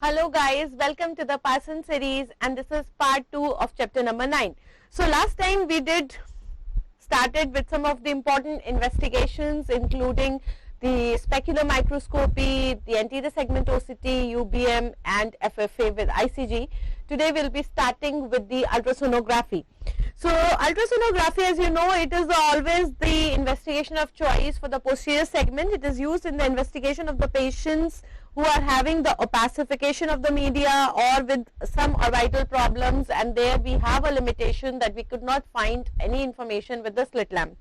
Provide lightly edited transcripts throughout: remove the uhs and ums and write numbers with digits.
Hello guys, welcome to the Parson series, and this is part 2 of chapter number 9. So last time we started with some of the important investigations, including the specular microscopy, the anterior segmentosity, UBM and FFA with ICG. Today we'll be starting with the ultrasonography. So ultrasonography, as you know, it is always the investigation of choice for the posterior segment. It is used in the investigation of the patients who are having the opacification of the media or with some orbital problems, and there we have a limitation that we could not find any information with the slit lamp.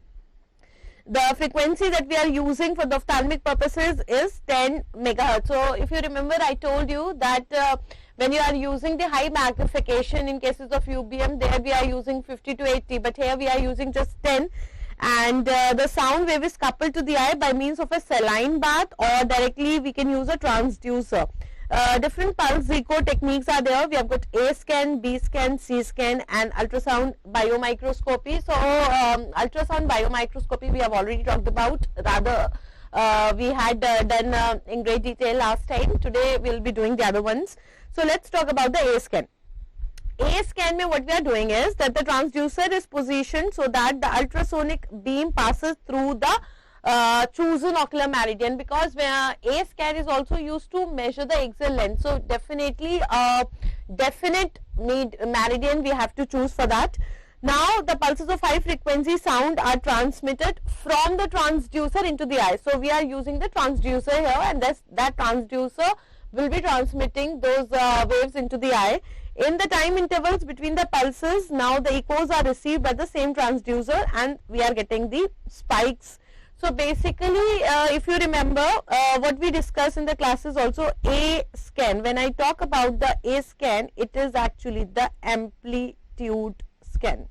The frequency that we are using for the ophthalmic purposes is 10 megahertz. So if you remember, I told you that when you are using the high magnification in cases of UBM, there we are using 50 to 80, but here we are using just 10. And the sound wave is coupled to the eye by means of a saline bath, or directly we can use a transducer. Different pulse echo techniques are there. We have got A scan, B scan, C scan and ultrasound biomicroscopy. So ultrasound biomicroscopy we have already talked about, rather we had done in great detail last time. Today we will be doing the other ones. So let's talk about the A scan. A scan mein what we are doing is that the transducer is positioned so that the ultrasonic beam passes through the chosen ocular meridian, because A scan is also used to measure the axial length. So definitely a definite meridian we have to choose for that. Now the pulses of high frequency sound are transmitted from the transducer into the eye. So we are using the transducer here, and that transducer will be transmitting those waves into the eye. In the time intervals between the pulses, now the echoes are received by the same transducer and we are getting the spikes. So basically, if you remember what we discussed in the classes also, A scan, when I talk about the A scan, it is actually the amplitude scan.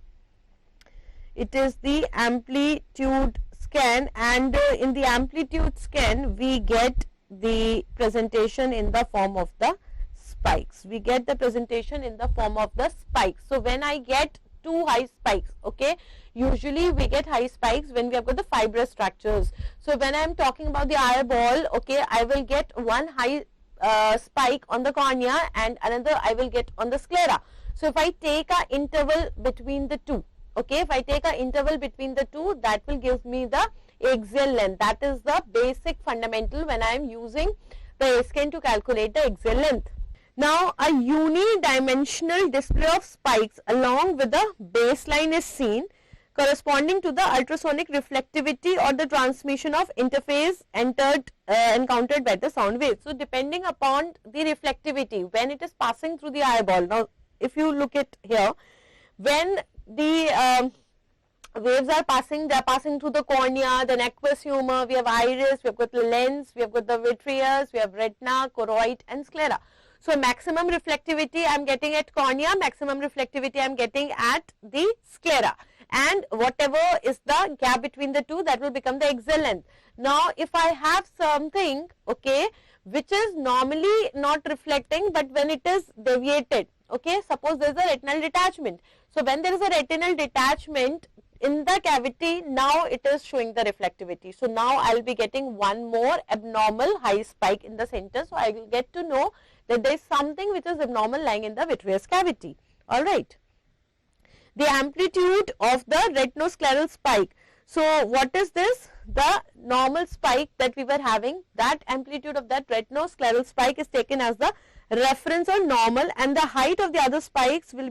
It is the amplitude scan, and in the amplitude scan we get the presentation in the form of the spikes. We get the presentation in the form of the spikes. So when I get two high spikes, okay, usually we get high spikes when we have got the fibrous structures. So when I am talking about the eyeball, okay, I will get one high spike on the cornea and another I will get on the sclera. So if I take a interval between the two, okay, if I take a interval between the two, that will give me the axial length. That is the basic fundamental when I am using the A scan to calculate the axial length. Now a unidimensional display of spikes along with the baseline is seen, corresponding to the ultrasonic reflectivity or the transmission of interface encountered by the sound wave. So depending upon the reflectivity when it is passing through the eyeball. Now if you look at here, when the waves are passing, they are passing through the cornea, then aqueous humor, we have iris, we have got the lens, we have got the vitreous, we have retina, choroid and sclera. So maximum reflectivity I am getting at cornea, maximum reflectivity I am getting at the sclera, and whatever is the gap between the two, that will become the axial length. Now if I have something, okay, which is normally not reflecting, but when it is deviated, okay, suppose there is a retinal detachment. So when there is a retinal detachment in the cavity, now it is showing the reflectivity. So now I will be getting one more abnormal high spike in the center. So I will get to know that there is something which is abnormal lying in the vitreous cavity. Alright. The amplitude of the retinoscleral spike. So what is this? The normal spike that we were having, that amplitude of that retinoscleral spike is taken as the reference or normal, and the height of the other spikes will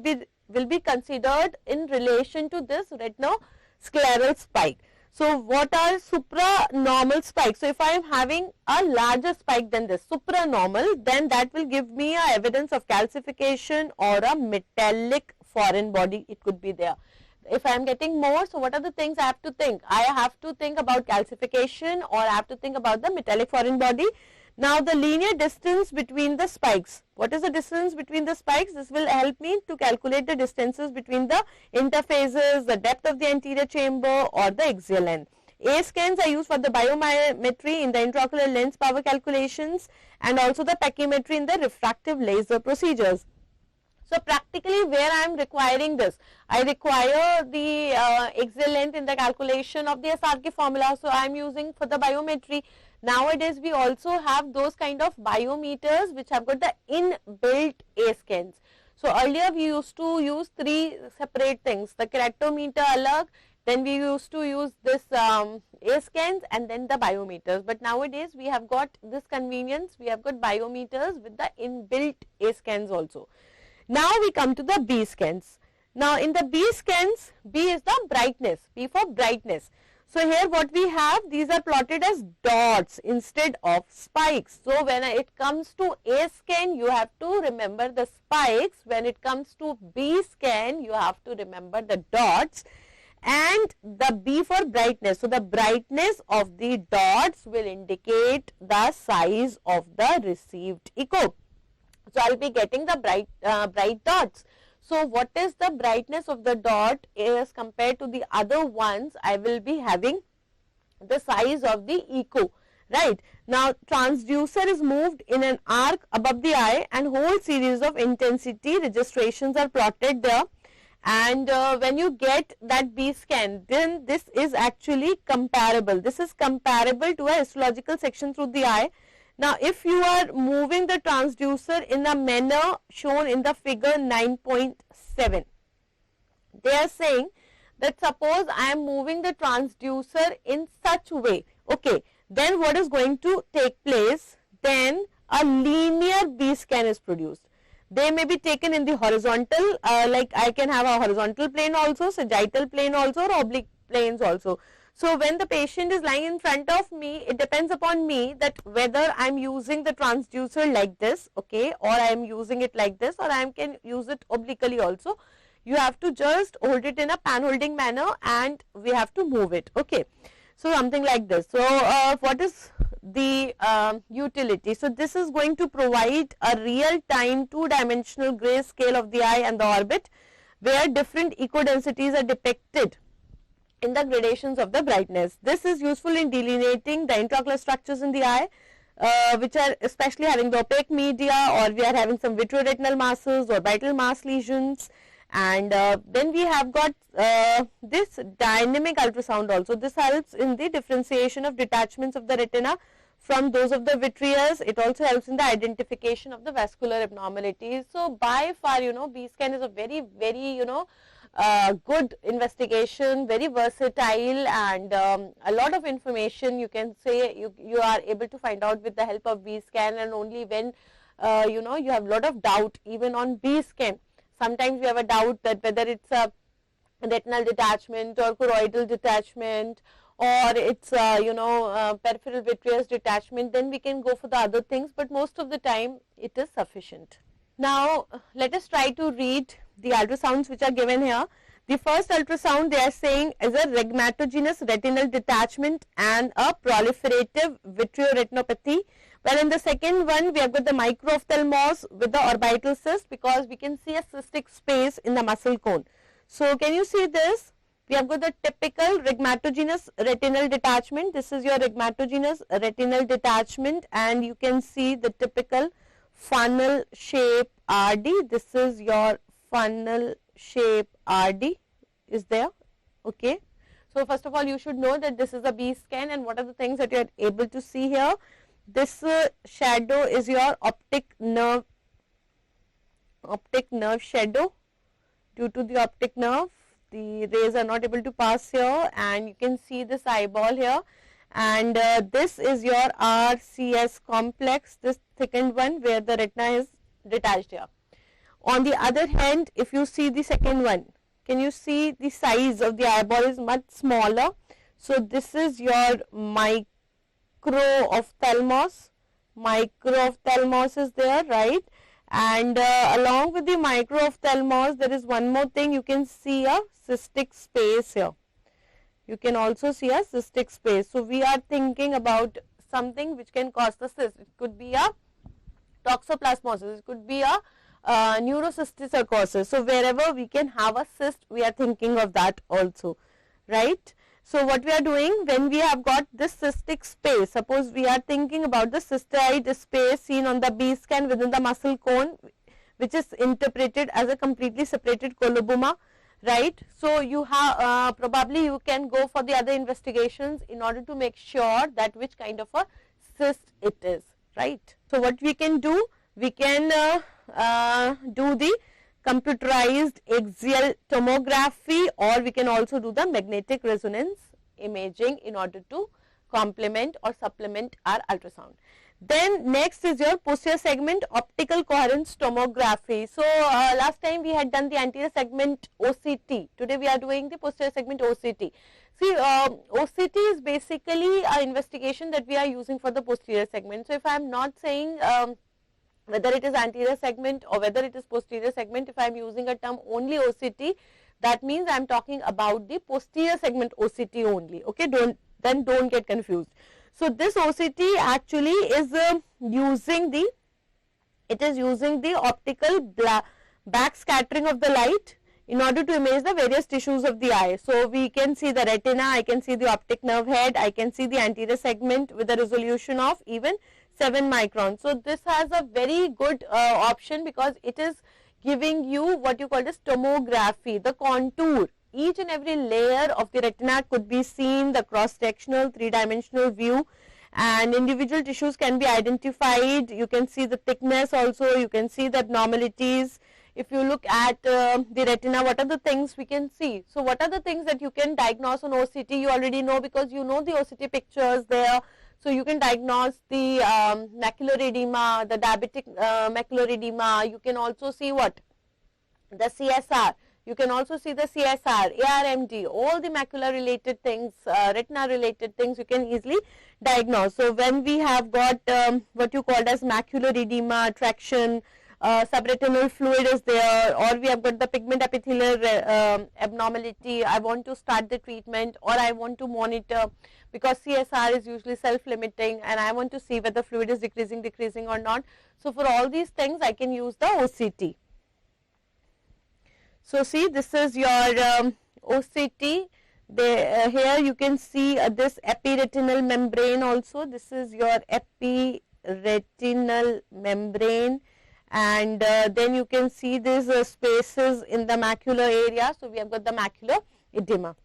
be considered in relation to this retinoscleral spike. So what are supranormal spikes? So if I am having a larger spike than this, supranormal, then that will give me a evidence of calcification or a metallic foreign body, it could be there. If I am getting more, so what are the things I have to think? I have to think about calcification, or I have to think about the metallic foreign body. Now the linear distance between the spikes. What is the distance between the spikes? This will help me to calculate the distances between the interfaces, the depth of the anterior chamber or the axial length. A scans are used for the biometry in the intraocular lens power calculations, and also the pachymetry in the refractive laser procedures. So practically where I am requiring this, I require the axial length in the calculation of the SRK formula. So I am using for the biometry Nowadays we also have those kind of biometers which have got the inbuilt A scans. So earlier we used to use three separate things, the keratometer alag, then we used to use this A scans and then the biometers. But nowadays we have got this convenience, we have got biometers with the inbuilt A scans also. Now we come to the B scans. Now in the B scans, B is the brightness, B for brightness. So here what we have, these are plotted as dots instead of spikes. So when it comes to A scan, you have to remember the spikes. When it comes to B scan, you have to remember the dots. And the B for brightness. So the brightness of the dots will indicate the size of the received echo. So I'll be getting the bright dots. So what is the brightness of the dot as compared to the other ones? I will be having the size of the echo, right? Now transducer is moved in an arc above the eye and whole series of intensity registrations are plotted there. And when you get that B scan, then this is actually comparable. This is comparable to a histological section through the eye. Now, if you are moving the transducer in a manner shown in the figure 9.7, they are saying that suppose I am moving the transducer in such way, okay, then what is going to take place? Then a linear B scan is produced. They may be taken in the horizontal, like I can have a horizontal plane also, sagittal plane also, or oblique planes also. So when the patient is lying in front of me, it depends upon me that whether I am using the transducer like this, okay, or I am using it like this, or I can use it obliquely also. You have to just hold it in a pan holding manner and we have to move it, okay. So something like this. So what is the utility? So this is going to provide a real time two-dimensional gray scale of the eye and the orbit where different echo densities are depicted in the gradations of the brightness. This is useful in delineating the intraocular structures in the eye, which are especially having the opaque media, or we are having some vitreoretinal masses or orbital mass lesions. And then we have got this dynamic ultrasound also. This helps in the differentiation of detachments of the retina from those of the vitreous. It also helps in the identification of the vascular abnormalities. So by far, B scan is a very, very, good investigation, very versatile, and a lot of information you can say you are able to find out with the help of B scan. And only when you have a lot of doubt even on B scan. Sometimes we have a doubt that whether it's a retinal detachment or choroidal detachment, or it's peripheral vitreous detachment, then we can go for the other things, but most of the time it is sufficient. Now let us try to read the ultrasounds which are given here. The first ultrasound they are saying is a rhegmatogenous retinal detachment and a proliferative vitreoretinopathy. Well, in the second one, we have got the microophthalmos with the orbital cyst, because we can see a cystic space in the muscle cone. So, can you see this? We have got the typical rhegmatogenous retinal detachment. This is your rhegmatogenous retinal detachment, and you can see the typical funnel shape RD. This is your funnel shape RD is there, okay. So, first of all, you should know that this is a B scan, and what are the things that you are able to see here. This shadow is your optic nerve shadow. Due to the optic nerve, the rays are not able to pass here, and you can see this eyeball here, and this is your RCS complex, this thickened one where the retina is detached here. On the other hand, if you see the second one, can you see the size of the eyeball is much smaller? So this is your microophthalmos is there, right? And along with the microophthalmos, there is one more thing. You can see a cystic space here. You can also see a cystic space. So we are thinking about something which can cause the cyst. It could be a toxoplasmosis. It could be a neurocysticercosis. So wherever we can have a cyst, we are thinking of that also, right? So what we are doing when we have got this cystic space, suppose we are thinking about the cystoid space seen on the B scan within the muscle cone, which is interpreted as a completely separated coloboma, right? So you have probably you can go for the other investigations in order to make sure that which kind of a axis it is, right? So what we can do, we can do the computerized axial tomography, or we can also do the magnetic resonance imaging in order to complement or supplement our ultrasound. Then next is your posterior segment optical coherence tomography. So last time we had done the anterior segment OCT. Today we are doing the posterior segment OCT. See, OCT is basically an investigation that we are using for the posterior segment. So if I am not saying whether it is anterior segment or whether it is posterior segment, if I am using a term only OCT, that means I am talking about the posterior segment OCT only. Okay, don't get confused. So this OCT actually is using the optical backscattering of the light in order to image the various tissues of the eye. So we can see the retina, I can see the optic nerve head, I can see the anterior segment with a resolution of even 7 microns. So this has a very good option because it is giving you what you call as tomography, the contour. Each and every layer of the retina could be seen, the cross-sectional 3-dimensional view, and individual tissues can be identified. You can see the thickness also, you can see the abnormalities. If you look at the retina, what are the things we can see? So what are the things that you can diagnose on OCT? You already know because you know the OCT pictures there. So you can diagnose the macular edema, the diabetic macular edema. You can also see what? The CSR. You can also see the CSR, ARMD, all the macular related things, retina related things you can easily diagnose. So when we have got what you called as macular edema, traction, subretinal fluid is there, or we have got the pigment epithelial abnormality, I want to start the treatment or I want to monitor because CSR is usually self-limiting and I want to see whether fluid is decreasing or not. So for all these things I can use the OCT. So see, this is your OCT. Here you can see this epiretinal membrane also. This is your epiretinal membrane, and then you can see these spaces in the macular area. So we have got the macular edema.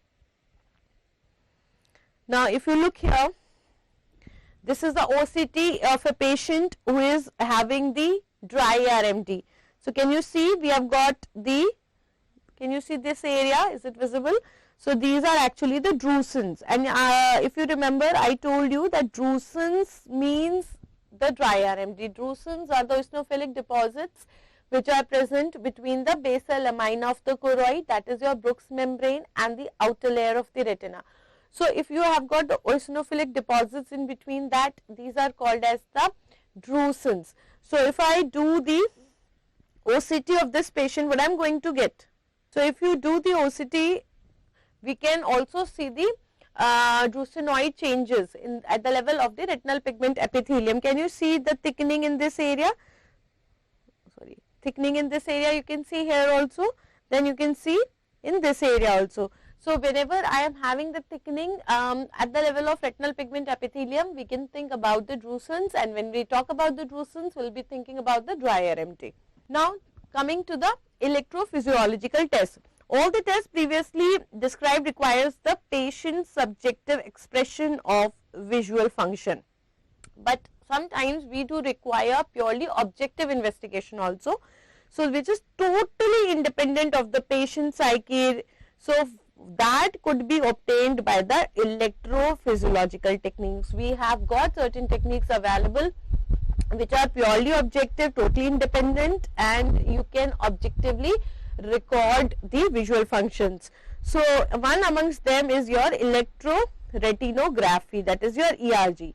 Now if you look here, this is the OCT of a patient who is having the dry RMD. So can you see, we have got the, can you see this area, is it visible? So these are actually the drusens, and if you remember I told you that drusens means the dry RMD. Drusens are the eosinophilic deposits which are present between the basal lamina of the choroid, that is your Bruch's membrane, and the outer layer of the retina. So if you have got the eosinophilic deposits in between that, these are called as the drusens. So if I do the OCT of this patient, what I am going to get? So if you do the OCT, we can also see the drusenoid changes at the level of the retinal pigment epithelium. Can you see the thickening in this area? Sorry, thickening in this area you can see here also. Then you can see in this area also. So whenever I am having the thickening at the level of retinal pigment epithelium, we can think about the drusens, and when we talk about the drusens, we will be thinking about the dry RMD. Now coming to the electrophysiological tests. All the tests previously described requires the patient's subjective expression of visual function, but sometimes we do require purely objective investigation also, so which is totally independent of the patient's psyche. So that could be obtained by the electrophysiological techniques. We have got certain techniques available which are purely objective, totally independent, and you can objectively record the visual functions. So one amongst them is your electroretinography, that is your ERG.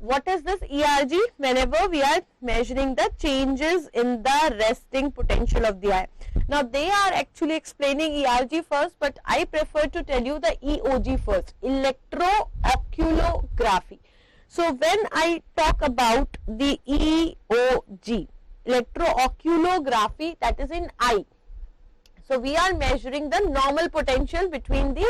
What is this ERG? Whenever we are measuring the changes in the resting potential of the eye. Now they are actually explaining ERG first, but I prefer to tell you the EOG first, electrooculography. So when I talk about the EOG, electrooculography, that is in eye. So we are measuring the normal potential between the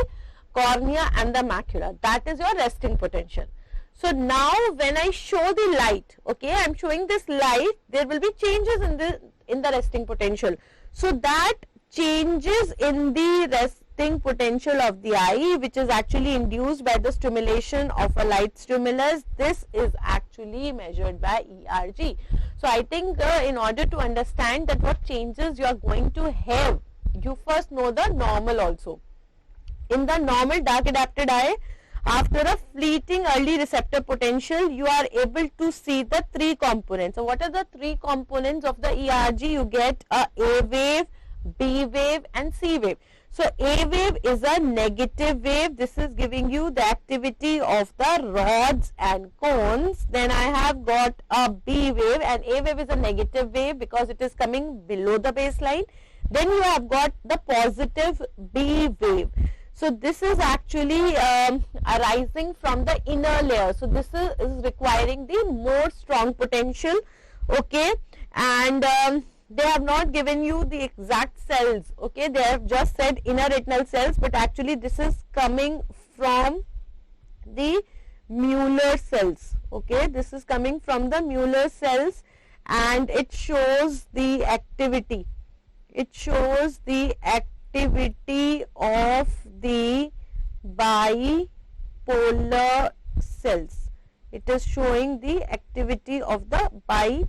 cornea and the macula. That is your resting potential. So now when I show the light, okay, I am showing this light, there will be changes in the resting potential. So that changes in the resting potential of the eye, which is actually induced by the stimulation of a light stimulus. This is actually measured by ERG. So I think in order to understand that what changes you are going to have, you first know the normal also. In the normal dark adapted eye, after a fleeting early receptor potential, you are able to see the three components. So what are the three components of the ERG? You get a wave, B wave and C wave. So A wave is a negative wave. This is giving you the activity of the rods and cones. Then I have got a B wave, and A wave is a negative wave because it is coming below the baseline. Then you have got the positive B wave. So this is actually arising from the inner layer. So this is requiring the more strong potential, okay, and they have not given you the exact cells, okay, they have just said inner retinal cells, but actually this is coming from the Mueller cells, okay, this is coming from the Mueller cells, and it shows the activity, it shows the activity of the bipolar cells, it is showing the activity of the bipolar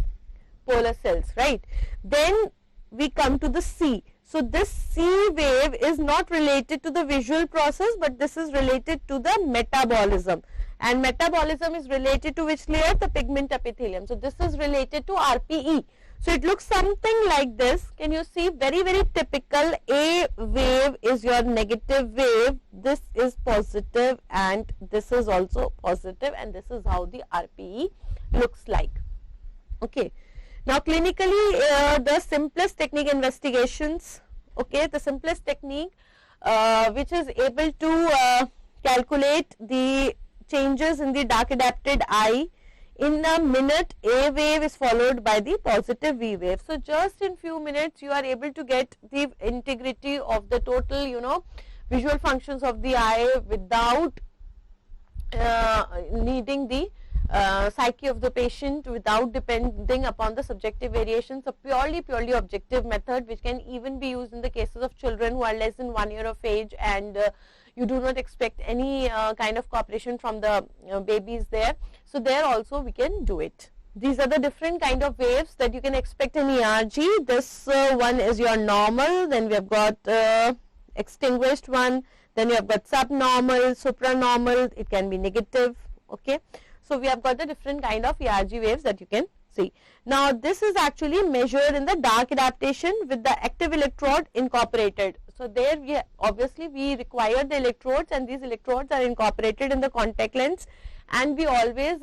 cells, right. Then we come to the C. So this C wave is not related to the visual process, but this is related to the metabolism, and metabolism is related to which layer? The pigment epithelium. So this is related to RPE. So it looks something like this. Can you see? Very, very typical. A wave is your negative wave, this is positive, and this is also positive, and this is how the RPE looks like, okay. Now clinically, the simplest technique investigations, okay, the simplest technique which is able to calculate the changes in the dark adapted eye in a minute. A wave is followed by the positive V wave. So just in few minutes you are able to get the integrity of the total, you know, visual functions of the eye without needing the psyche of the patient, without depending upon the subjective variations. A purely objective method, which can even be used in the cases of children who are less than 1 year of age, and you do not expect any kind of cooperation from the babies there. So there also we can do it. These are the different kind of waves that you can expect in ERG. This one is your normal, then we have got extinguished one, then we have got subnormal, supranormal, it can be negative, okay. So we have got the different kind of ERG waves that you can see. Now this is actually measured in the dark adaptation with the active electrode incorporated. So there we obviously we require the electrodes, and these electrodes are incorporated in the contact lens, and we always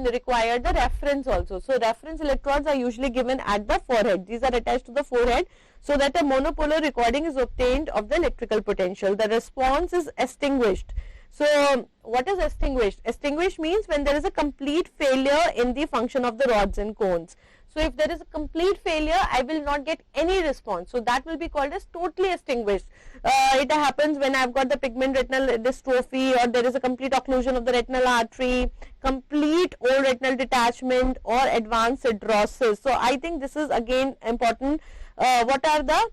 require the reference also. So reference electrodes are usually given at the forehead. These are attached to the forehead so that a monopolar recording is obtained of the electrical potential. The response is extinguished. So what is extinguished? Extinguished means when there is a complete failure in the function of the rods and cones. So if there is a complete failure, I will not get any response. So that will be called as totally extinguished. It happens when I have got the pigment retinal dystrophy, or there is a complete occlusion of the retinal artery, complete old retinal detachment, or advanced cirrhosis. So I think this is again important. What are the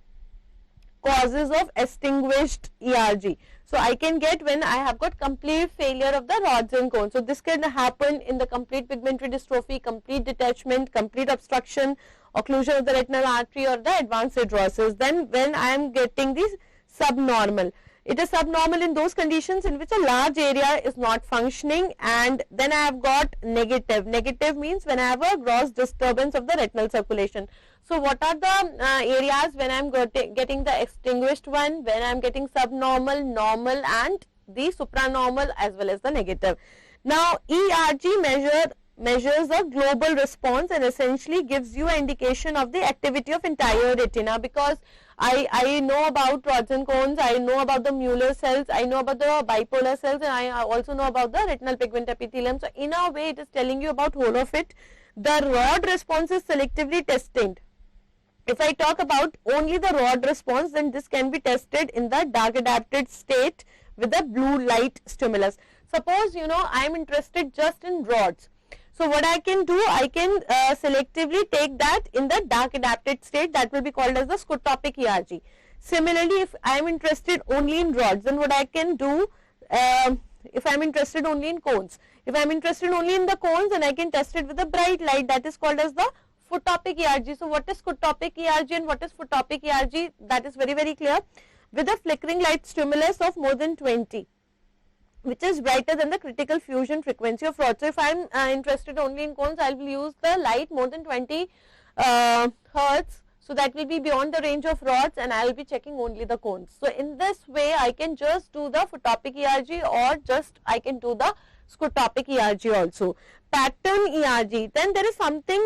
causes of extinguished ERG? So I can get when I have got complete failure of the rods and cones. So this can happen in the complete pigmentary dystrophy, complete detachment, complete obstruction, occlusion of the retinal artery, or the advanced cirrhosis. Then when I am getting this subnormal, it is subnormal in those conditions in which a large area is not functioning, and then I have got negative. Negative means when I have a gross disturbance of the retinal circulation. So what are the areas when I am getting the extinguished one, when I am getting subnormal, normal, and the supranormal as well as the negative. Now ERG measures a global response and essentially gives you an indication of the activity of entire retina, because I know about rods and cones, I know about the Mueller cells, I know about the bipolar cells, and I also know about the retinal pigment epithelium. So in a way it is telling you about whole of it. The rod response is selectively tested. If I talk about only the rod response, then this can be tested in the dark adapted state with the blue light stimulus. Suppose, you know, I am interested just in rods. So what I can do, I can selectively take that in the dark adapted state, that will be called as the scotopic ERG. Similarly, if I am interested only in rods, then what I can do, if I am interested only in cones, if I am interested only in the cones, then I can test it with a bright light, that is called as the photopic ERG. So what is photopic ERG and what is photopic ERG? That is very, very clear. With a flickering light stimulus of more than 20, which is brighter than the critical fusion frequency of rods. So if I am interested only in cones, I will use the light more than 20 hertz. So that will be beyond the range of rods, and I will be checking only the cones. So in this way, I can just do the photopic ERG, or just I can do the scotopic ERG also. Pattern ERG. Then there is something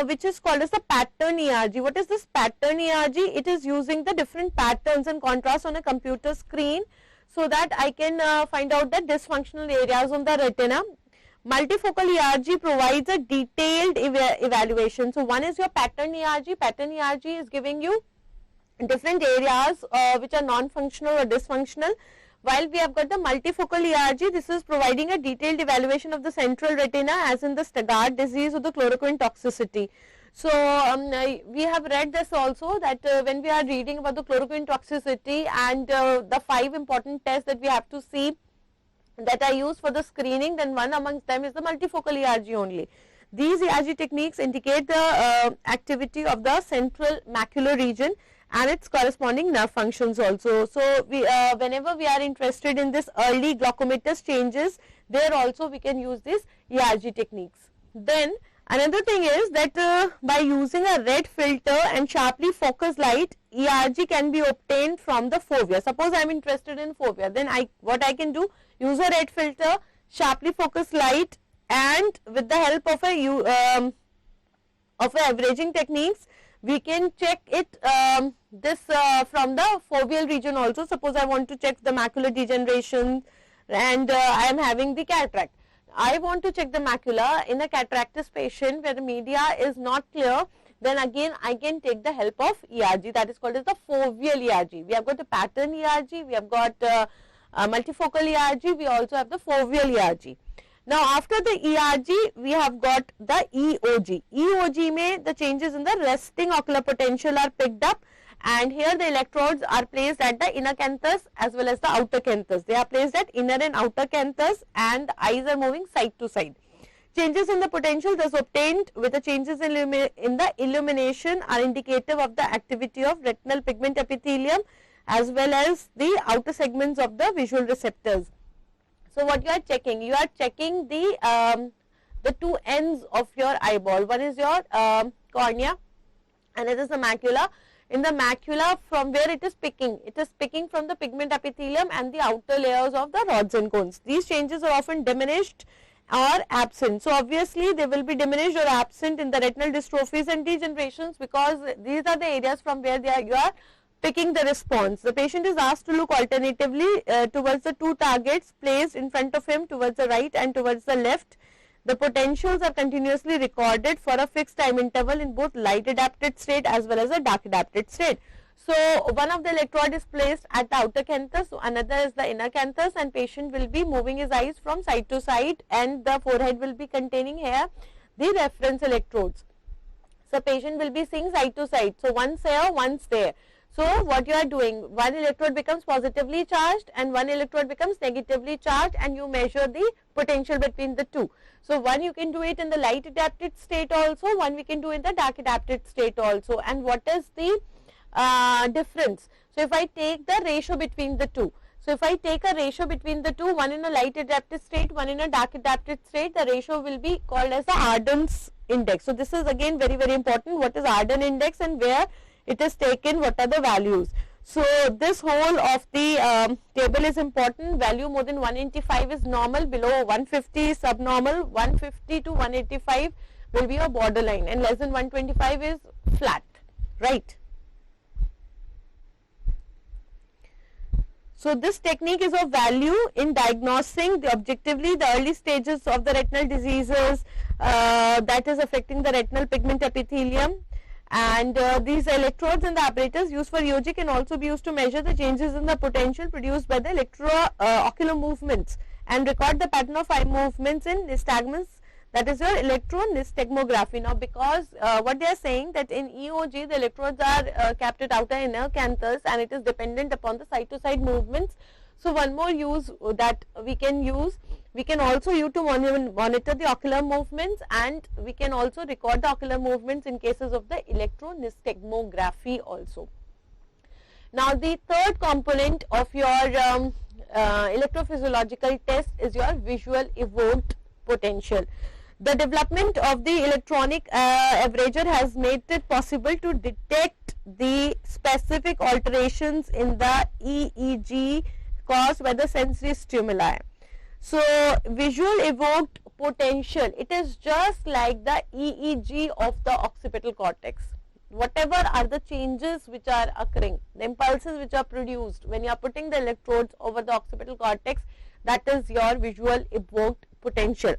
which is called as the pattern ERG. What is this pattern ERG? It is using the different patterns and contrast on a computer screen, so that I can find out the dysfunctional areas on the retina. Multifocal ERG provides a detailed evaluation. So one is your pattern ERG. Pattern ERG is giving you different areas which are non-functional or dysfunctional. While we have got the multifocal ERG, this is providing a detailed evaluation of the central retina, as in the Stargardt disease or the chloroquine toxicity. So we have read this also, that when we are reading about the chloroquine toxicity and the 5 important tests that we have to see that are used for the screening, then one amongst them is the multifocal ERG only. These ERG techniques indicate the activity of the central macular region and its corresponding nerve functions also. So we, whenever we are interested in this early glaucomatous changes, there also we can use these ERG techniques. Then another thing is that by using a red filter and sharply focused light, ERG can be obtained from the fovea. Suppose I am interested in fovea, then what I can do, use a red filter, sharply focused light, and with the help of a averaging techniques, we can check it this from the foveal region also. Suppose I want to check the macular degeneration, and I am having the cataract. I want to check the macula in a cataractous patient where the media is not clear, then again I can take the help of ERG, that is called as the foveal ERG. We have got the pattern ERG, we have got multifocal ERG, we also have the foveal ERG. Now after the ERG, we have got the EOG. EOG mein the changes in the resting ocular potential are picked up, and here the electrodes are placed at the inner canthus as well as the outer canthus. They are placed at inner and outer canthus, and the eyes are moving side to side. Changes in the potential thus obtained with the changes in the illumination are indicative of the activity of retinal pigment epithelium as well as the outer segments of the visual receptors. So what you are checking? You are checking the 2 ends of your eyeball. One is your cornea, and it is the macula. In the macula, from where it is picking from the pigment epithelium and the outer layers of the rods and cones. These changes are often diminished or absent. So obviously they will be diminished or absent in the retinal dystrophies and degenerations, because these are the areas from where you are picking the response. The patient is asked to look alternatively towards the 2 targets placed in front of him, towards the right and towards the left. The potentials are continuously recorded for a fixed time interval in both light adapted state as well as a dark adapted state. So one of the electrode is placed at the outer canthus, so another is the inner canthus, and patient will be moving his eyes from side to side, and the forehead will be containing here the reference electrodes. So patient will be seeing side to side. So once here, once there. So what you are doing, one electrode becomes positively charged and one electrode becomes negatively charged, and you measure the potential between the two. So one you can do it in the light adapted state also, one we can do in the dark adapted state also. And what is the difference? So if I take the ratio between the two, so if I take a ratio between the two, one in a light adapted state, one in a dark adapted state, the ratio will be called as the Ardern's index. So this is again very, very important. What is Ardern index and where it is taken, what are the values? So this whole of the table is important. Value more than 185 is normal, below 150 is subnormal, 150 to 185 will be a borderline, and less than 125 is flat, right? So this technique is of value in diagnosing objectively the early stages of the retinal diseases that is affecting the retinal pigment epithelium. And these electrodes and the apparatus used for EOG can also be used to measure the changes in the potential produced by the electroocular movements and record the pattern of eye movements in nystagmus that is your electronystagmography. Now because what they are saying that in EOG the electrodes are kept at outer inner canthus and it is dependent upon the side to side movements. So one more use that we can use, we can also use to monitor the ocular movements, and we can also record the ocular movements in cases of the electronystagmography also. Now the third component of your electrophysiological test is your visual evoked potential. The development of the electronic averager has made it possible to detect the specific alterations in the EEG caused by the sensory stimuli. So visual evoked potential, it is just like the EEG of the occipital cortex. Whatever are the changes which are occurring, the impulses which are produced when you are putting the electrodes over the occipital cortex, that is your visual evoked potential.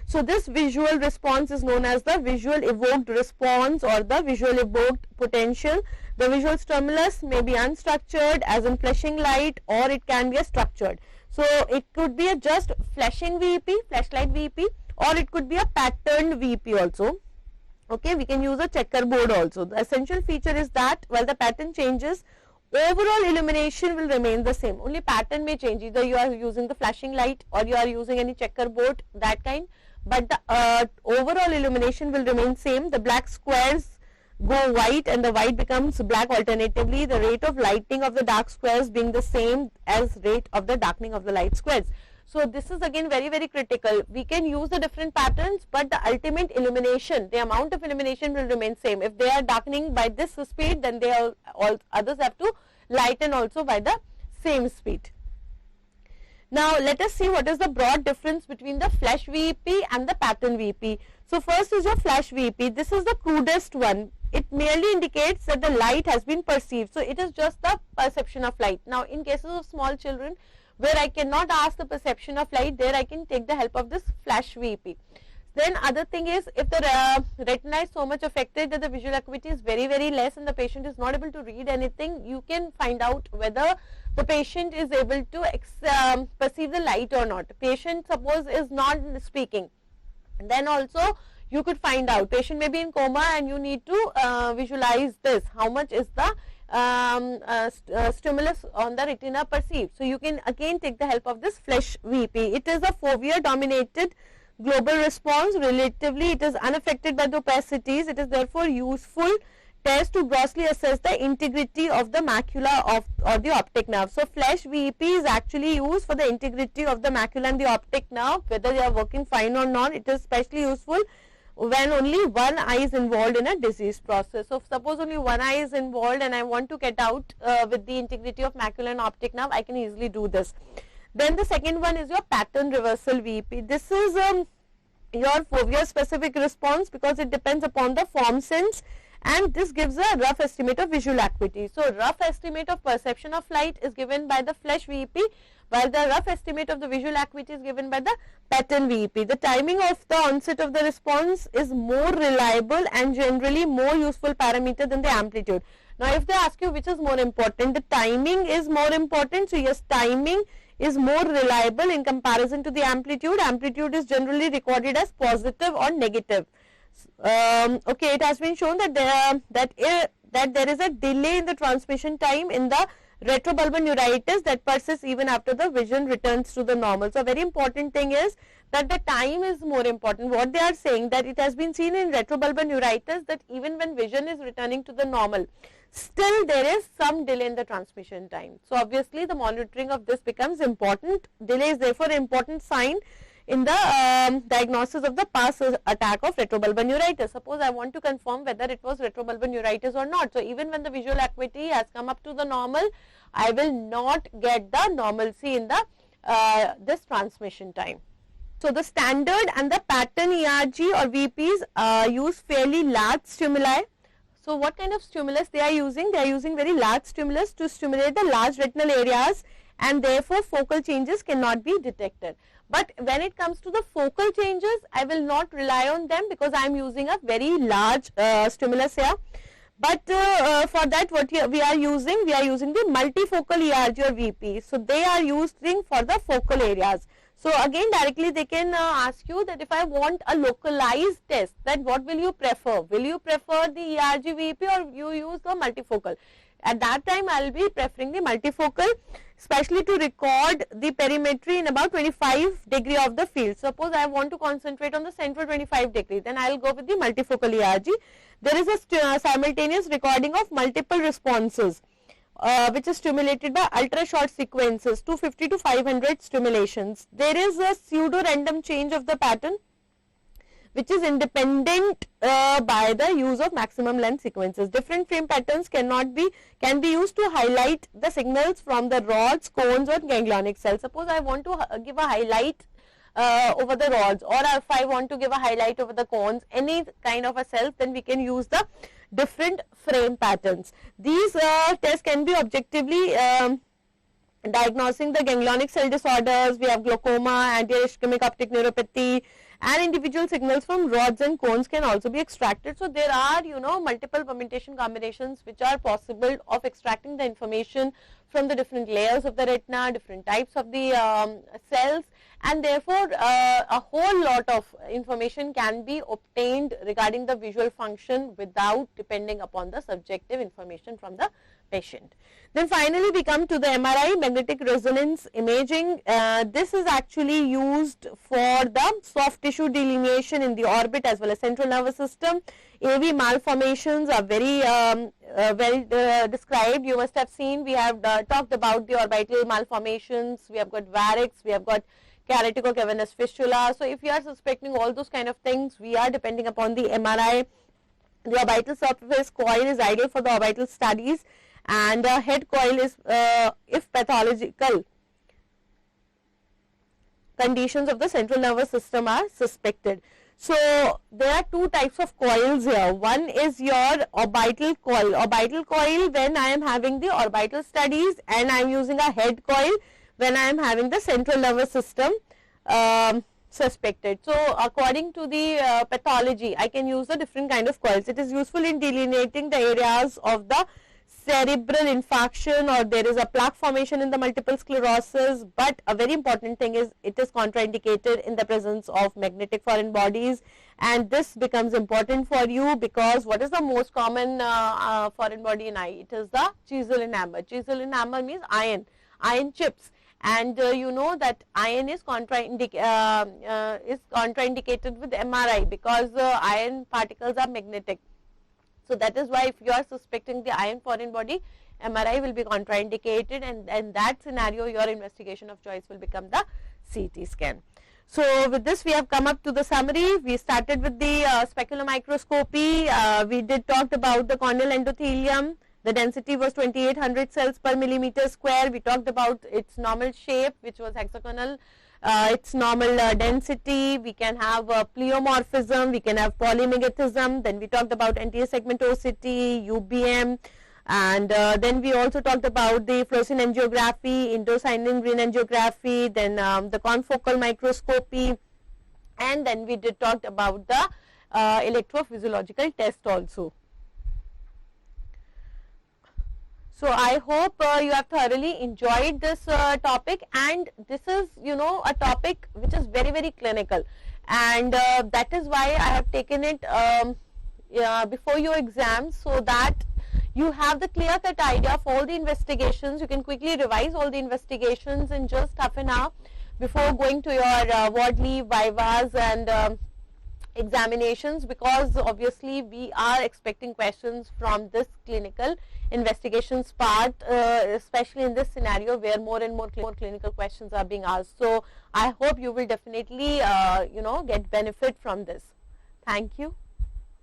So this visual response is known as the visual evoked response or the visual evoked potential. The visual stimulus may be unstructured, as in flashing light, or it can be a structured. So it could be a just flashing VP, flashlight VP, or it could be a patterned VP also. Okay, we can use a checkerboard also. The essential feature is that while the pattern changes, overall illumination will remain the same. Only pattern may change, either you are using the flashing light or you are using any checkerboard, that kind, but the overall illumination will remain same. The black squares go white and the white becomes black alternatively, the rate of lighting of the dark squares being the same as rate of the darkening of the light squares. So this is again very, very critical. We can use the different patterns, but the ultimate illumination, the amount of illumination will remain same. If they are darkening by this speed, then they are all others have to lighten also by the same speed. Now let us see what is the broad difference between the flash VP and the pattern VP. So first is your flash VP. This is the crudest one. It merely indicates that the light has been perceived. So it is just the perception of light. Now in cases of small children, where I cannot ask the perception of light, there I can take the help of this flash VP. Then other thing is, if the retina is so much affected that the visual acuity is very, very less and the patient is not able to read anything, you can find out whether the patient is able to perceive the light or not. Patient suppose is not speaking, then also you could find out. Patient may be in coma and you need to visualize this, how much is the stimulus on the retina perceived. So you can again take the help of this flash VP. It is a fovea dominated global response. Relatively it is unaffected by the opacities. It is therefore useful test to grossly assess the integrity of the macula or the optic nerve. So flash VP is actually used for the integrity of the macula and the optic nerve, whether they are working fine or not. It is especially useful when only one eye is involved in a disease process. So suppose only one eye is involved and I want to get out with the integrity of macula and optic nerve, I can easily do this. Then the second one is your pattern reversal VP. This is your fovea specific response because it depends upon the form sense, and this gives a rough estimate of visual acuity. So rough estimate of perception of light is given by the flash VP, while the rough estimate of the visual acuity is given by the pattern VP. The timing of the onset of the response is more reliable and generally more useful parameter than the amplitude. Now if they ask you which is more important, the timing is more important. So yes, timing is more reliable in comparison to the amplitude. Amplitude is generally recorded as positive or negative. Okay, it has been shown that there is a delay in the transmission time in the retrobulbar neuritis that persists even after the vision returns to the normal. So a very important thing is that the time is more important. What they are saying, that it has been seen in retrobulbar neuritis that even when vision is returning to the normal, still there is some delay in the transmission time. So obviously the monitoring of this becomes important. Delay is therefore an important sign in the diagnosis of the past attack of retrobulbar neuritis. Suppose I want to confirm whether it was retrobulbar neuritis or not. So even when the visual acuity has come up to the normal, I will not get the normalcy in the this transmission time. So the standard and the pattern ERG or VPs use fairly large stimuli. So what kind of stimulus they are using? They are using very large stimulus to stimulate the large retinal areas, and therefore focal changes cannot be detected. But when it comes to the focal changes, I will not rely on them because I am using a very large stimulus here. But for that, what we are using the multifocal ERG or VP. So they are using for the focal areas. So again, directly they can ask you that if I want a localized test, then what will you prefer? Will you prefer the ERG-VEP or you use the multifocal? At that time, I will be preferring the multifocal, especially to record the perimetry in about 25 degree of the field. Suppose I want to concentrate on the central 25 degree, then I will go with the multifocal ERG. There is a simultaneous recording of multiple responses, which is stimulated by ultra short sequences, 250 to 500 stimulations. There is a pseudo random change of the pattern, which is independent by the use of maximum length sequences. Different frame patterns can be used to highlight the signals from the rods, cones or ganglionic cells. Suppose I want to give a highlight over the rods, or if I want to give a highlight over the cones, any kind of a cells, then we can use the different frame patterns. These tests can be objectively diagnosing the ganglionic cell disorders. We have glaucoma, anti-ischemic optic neuropathy, and individual signals from rods and cones can also be extracted. So there are, multiple permutation combinations which are possible of extracting the information from the different layers of the retina, different types of the cells, and therefore a whole lot of information can be obtained regarding the visual function without depending upon the subjective information from the patient. Then finally we come to the MRI, magnetic resonance imaging. This is actually used for the soft tissue delineation in the orbit as well as central nervous system. AV malformations are very well described. You must have seen, we have talked about the orbital malformations, we have got varix, we have got keratico-cavernous fistula. So if you are suspecting all those kind of things, we are depending upon the MRI. The orbital surface coil is ideal for the orbital studies, and head coil is if pathological conditions of the central nervous system are suspected. So there are two types of coils here. One is your orbital coil. Orbital coil when I am having the orbital studies, and I am using a head coil when I am having the central nervous system suspected. So according to the pathology, I can use a different kind of coils. It is useful in delineating the areas of the cerebral infarction, or there is a plaque formation in the multiple sclerosis, but a very important thing is it is contraindicated in the presence of magnetic foreign bodies, and this becomes important for you because what is the most common foreign body in eye? It is the chisel and hammer. Chisel and hammer means iron chips, and you know that iron is contraindicated with MRI because iron particles are magnetic. So that is why if you are suspecting the iron foreign body, MRI will be contraindicated, and in that scenario your investigation of choice will become the CT scan. So with this we have come up to the summary. We started with the specular microscopy. We did talked about the corneal endothelium. The density was 2800 cells per millimeter square. We talked about its normal shape, which was hexagonal. Its normal density, we can have pleomorphism, we can have polymagnetism, then we talked about anterior segmentosity, UBM, and then we also talked about the fluorescein angiography, indocyanine green angiography, then the confocal microscopy, and then we did talked about the electrophysiological test also. So I hope you have thoroughly enjoyed this topic, and this is a topic which is very, very clinical, and that is why I have taken it before your exams, so that you have the clear cut idea of all the investigations. You can quickly revise all the investigations in just half an hour before going to your ward leave, vivas and examinations, because obviously we are expecting questions from this clinical investigations part, especially in this scenario where more and more clinical questions are being asked. So I hope you will definitely get benefit from this. Thank you.